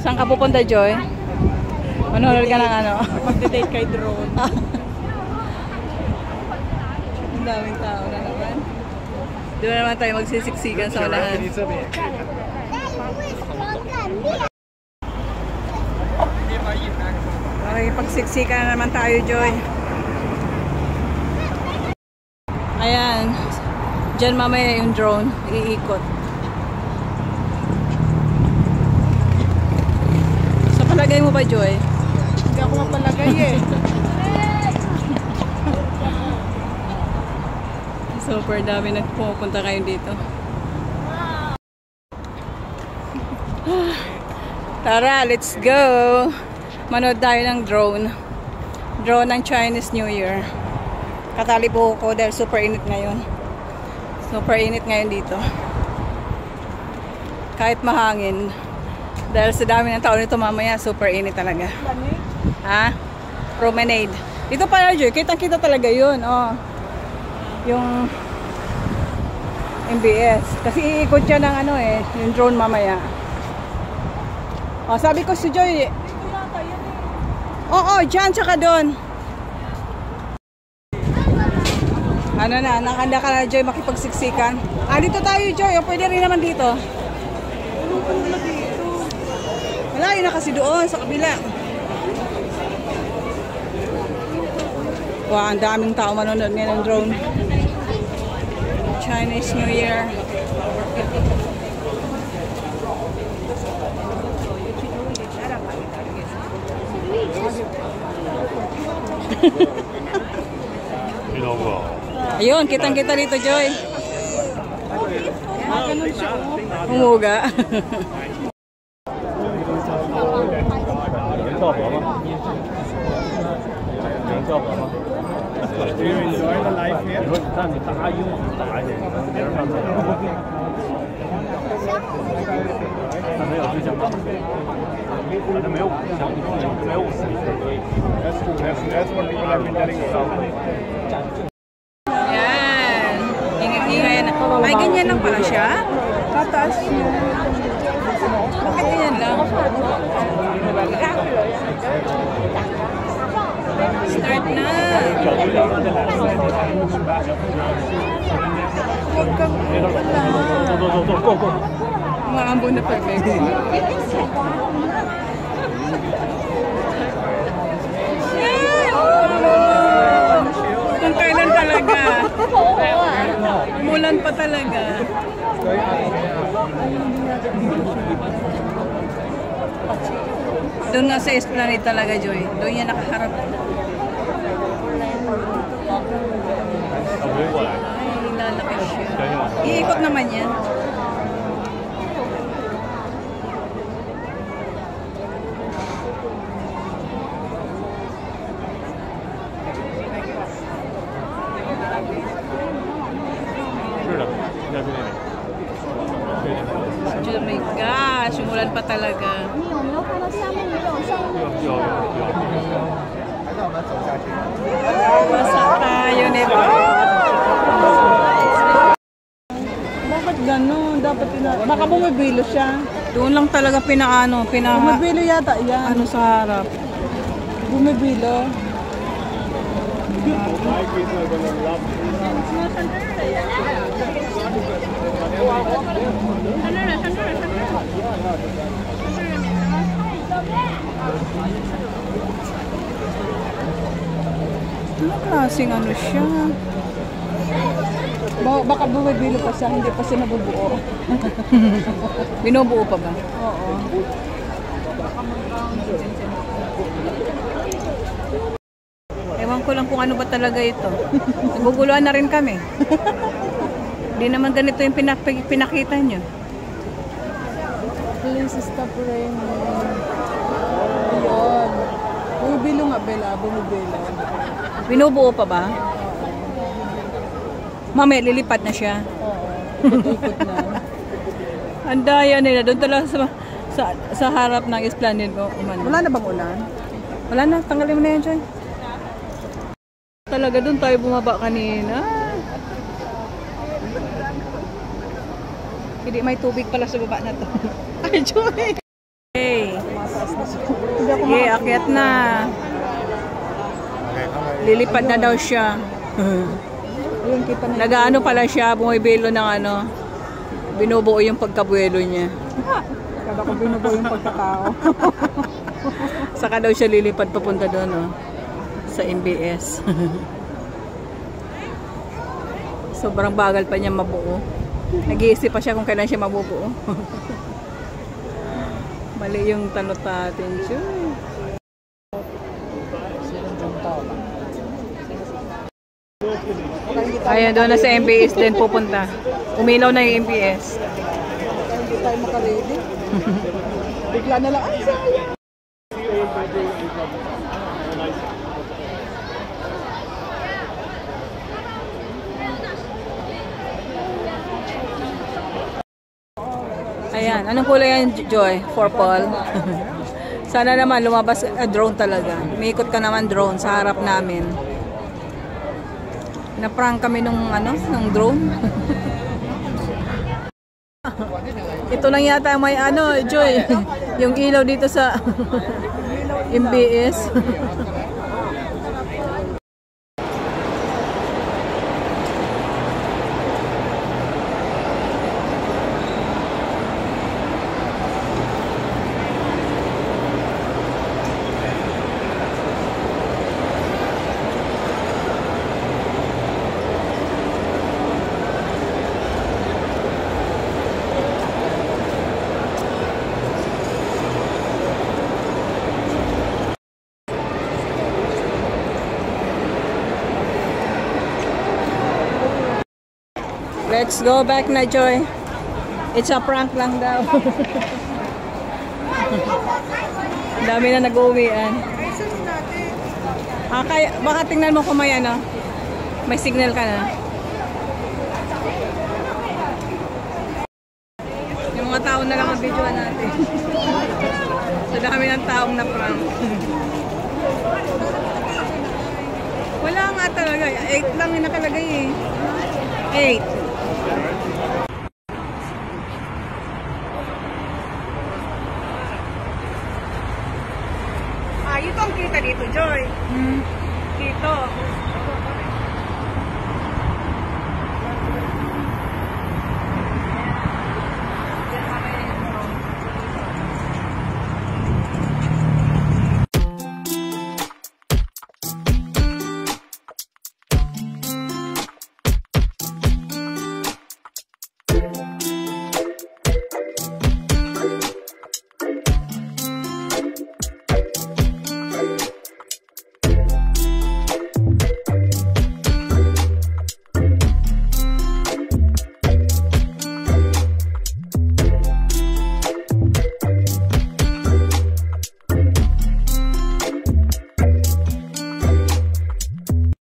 Saan ka pupunta, Joy? Manonood ka ng ano? Mag-date kay drone. Ang daming tao na naman. Doon naman tayo magsisiksikan sa unahan. Okay, pagsiksikan na naman tayo, Joy. Ayan. Diyan mamaya yung drone. Iikot. Sa palagay mo ba, Joy? Hindi ako mapalagay eh. Super dami nagpupunta kayo dito. Tara, let's go! Manood tayo ng drone. Drone ng Chinese New Year. Katali po ko dahil super init ngayon. Super init ngayon dito. Kahit mahangin. Dahil sa dami ng tao nito mamaya, super init talaga. Ha? Promenade. Dito pala, Joy. Kitang-kita talaga yun. Oh. Yung MBS. Kasi iikot siya ng ano eh. Yung drone mamaya. Oh, sabi ko si Joy. Oo, dyan, tsaka doon. Ano na, nakanda ka na, Joy, makipagsiksikan. Ah, dito tayo, Joy. O, pwede rin naman dito. Malayo na kasi doon, sa kabila. Wow, ang daming tao manonood ngayon ng drone. Chinese New Year. Ayun, kitang-kita dito, Joy. Umuga. Do you enjoy the life here? That's what people have been telling us. Yan. Ingay na. Ay, ganyan lang pala siya? Tataas niya. Bakit ganyan lang? Start na. Huwag kang pala. Maambo na perfect. Kung kailan talaga. Umulan pa talaga. Doon nga sa Esplanade talaga, Joy. Doon yan nakaharap. Ay, lalaki siya. Iikot naman yan. Oh my gosh, umulan pa talaga. Masa tayo nito. Bakit gano'n? Dapat baka bumibilo siya. Doon lang talaga Bumibilo yata yan. ano sa harap. Bumibilo. Ano klaseng ano siya? Baka bumibilo pa siya, hindi pa siya nabubuo. Binubuo pa ba? Oo. Ewan ko lang kung ano ba talaga ito. Naguguluhan na rin kami. Hindi naman ganito yung pinakita nyo. Please stop raining. Ayun. Bumibilo nga, Bella. Bumibilo. Binubuo pa ba? Mamaya, lilipad na siya. Oo. Ikot-ikot na. Ang daya nila. Doon talaga sa harap ng Esplanade. Wala na bang ulan? Wala na. Tanggalin mo na yan dyan. Talaga doon tayo bumaba kanina. Hindi may tubig pala sa baba na to. Ay, Joy! Hey! Sige, akyat na. Lilipad na daw siya. Yun, kita na. Nagaano pala siya, bumibelo ng ano. Binubuo yung pagkabuelo niya. Kada ko binubo yung pagkatao. Saka daw siya lilipad papunta doon, oh, sa MBS. Sobrang bagal pa niya mabuo. Nag-iisip pa siya kung kailan siya mabubuo. Mali yung tanot natin. Ayan, doon na sa MBS din pupunta. Umilaw na yung MBS. Hindi tayo makaredy. Bigla na lang, ay sayang! Ayan, anong kulay yan, Joy? Purple. Sana naman lumabas drone talaga. Umiikot ka naman drone sa harap namin. Na-prank kami nung ano, ng drone. Ito lang yata may ano, Joy. Yung ilaw dito sa MBS. Let's go back na, Joy. It's a prank lang daw. Dami na nag-uwian. Kaya, baka tingnan mo kung may ano. May signal ka na. Yung mga tao na lang ang videoan natin. So dami ng taong na prank. Wala nga talaga. 8 lang yung nakalagay eh. 8. Ito ang kita dito, Joy. Dito.